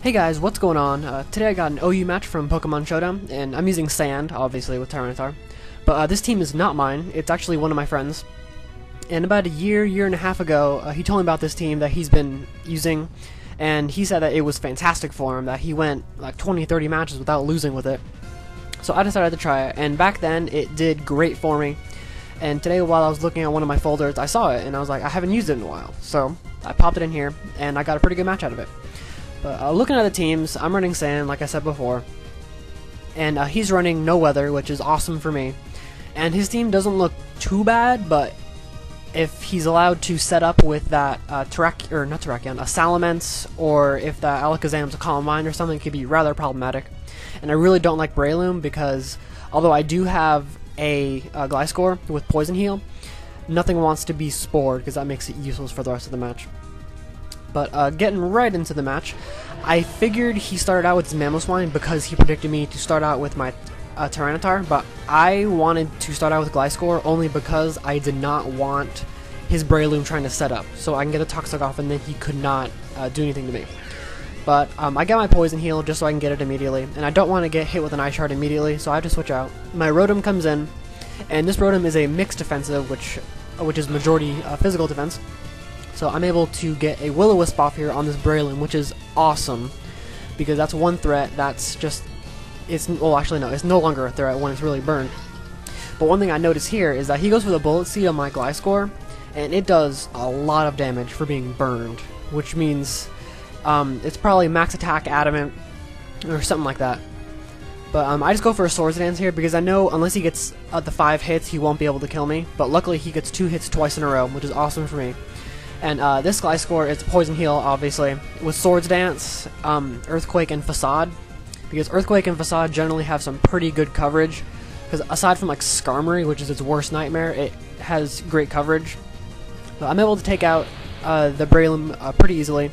Hey guys, what's going on? Today I got an OU match from Pokemon Showdown, and I'm using Sand, obviously, with Tyranitar. But this team is not mine, it's actually one of my friends. And about a year and a half ago, he told me about this team that he's been using, and he said that it was fantastic for him, that he went like 20-30 matches without losing with it. So I decided to try it, and back then it did great for me. And today while I was looking at one of my folders, I saw it, and I was like, I haven't used it in a while. So I popped it in here, and I got a pretty good match out of it. But looking at the teams, I'm running Sand, like I said before, and he's running No Weather, which is awesome for me. And his team doesn't look too bad, but if he's allowed to set up with that a Salamence, or if the Alakazam's a Calm Mind or something, it could be rather problematic. And I really don't like Breloom because, although I do have a Gliscor with Poison Heal, nothing wants to be Spored because that makes it useless for the rest of the match. But getting right into the match, I figured he started out with his Mamoswine because he predicted me to start out with my Tyranitar, but I wanted to start out with Gliscor only because I did not want his Breloom trying to set up, so I can get a Toxic off and then he could not do anything to me. But I got my Poison Heal just so I can get it immediately, and I don't want to get hit with an Ice Shard immediately, so I have to switch out. My Rotom comes in, and this Rotom is a mixed defensive, which is majority physical defense. So I'm able to get a Will-O-Wisp off here on this Breloom, which is awesome, because that's one threat that's just, well actually no, it's no longer a threat when it's really burned. But one thing I notice here is that he goes for the Bullet Seed on my Gliscor, and it does a lot of damage for being burned, which means it's probably max attack adamant, or something like that. But I just go for a Swords Dance here, because I know unless he gets the 5 hits, he won't be able to kill me, but luckily he gets 2 hits twice in a row, which is awesome for me. And this Gliscor is Poison Heal, obviously, with Swords Dance, Earthquake, and Facade. Because Earthquake and Facade generally have some pretty good coverage. Because aside from like Skarmory, which is its worst nightmare, it has great coverage. So I'm able to take out the Breloom pretty easily.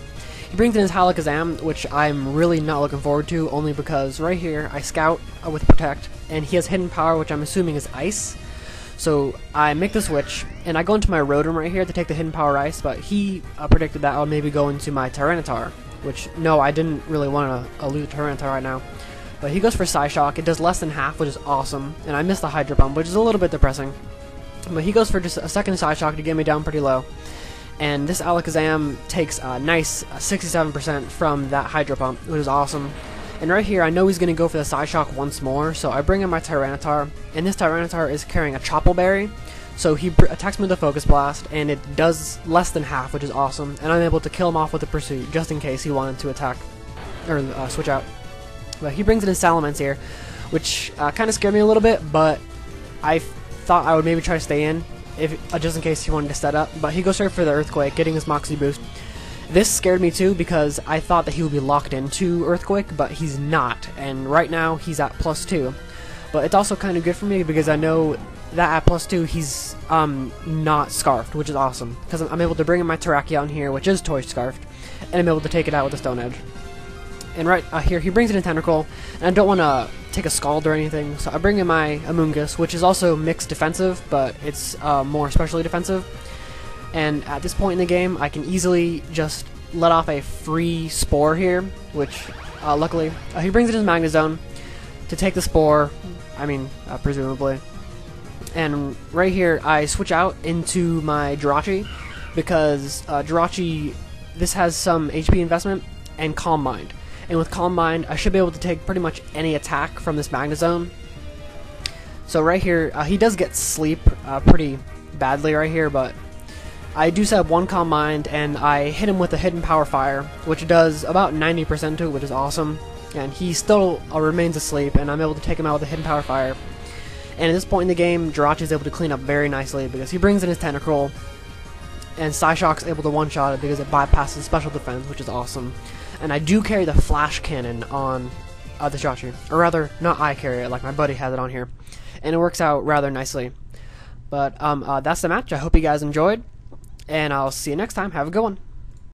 He brings in his Alakazam, which I'm really not looking forward to, only because right here I Scout with Protect, and he has Hidden Power, which I'm assuming is Ice. So I make the switch, and I go into my Rotom right here to take the Hidden Power Ice, but he predicted that I would maybe go into my Tyranitar, which, no, I didn't really want to lose Tyranitar right now. But he goes for Psyshock. It does less than half, which is awesome, and I missed the Hydro Pump, which is a little bit depressing. But he goes for just a second Psyshock to get me down pretty low, and this Alakazam takes a nice 67% from that Hydro Pump, which is awesome. And right here, I know he's going to go for the Psyshock once more, so I bring in my Tyranitar, and this Tyranitar is carrying a Chople Berry, so he attacks me with a Focus Blast, and it does less than half, which is awesome, and I'm able to kill him off with a Pursuit, just in case he wanted to attack, or switch out. But he brings in his Salamence here, which kind of scared me a little bit, but I thought I would maybe try to stay in, just in case he wanted to set up, but he goes straight for the Earthquake, getting his Moxie boost. This scared me too because I thought that he would be locked into Earthquake, but he's not, and right now he's at +2. But it's also kind of good for me because I know that at +2 he's not Scarfed, which is awesome, because I'm able to bring in my Terrakion here, which is Toy Scarfed, and I'm able to take it out with a Stone Edge. And right here he brings in a Tentacruel, and I don't want to take a Scald or anything, so I bring in my Amoonguss, which is also mixed defensive, but it's more specially defensive. And at this point in the game, I can easily just let off a free Spore here, which, luckily, he brings in his Magnezone to take the Spore, presumably. And right here, I switch out into my Jirachi, because Jirachi, this has some HP investment, and Calm Mind. And with Calm Mind, I should be able to take pretty much any attack from this Magnezone. So right here, he does get Sleep pretty badly right here, but I do set up one Calm Mind, and I hit him with a Hidden Power Fire, which does about 90% to it, which is awesome. And he still remains asleep, and I'm able to take him out with a Hidden Power Fire. And at this point in the game, Jirachi is able to clean up very nicely, because he brings in his Tentacruel, and Psyshock's able to one-shot it because it bypasses special defense, which is awesome. And I do carry the Flash Cannon on the Jirachi, or rather, not I carry it, like my buddy has it on here. And it works out rather nicely. But that's the match. I hope you guys enjoyed. And I'll see you next time. Have a good one.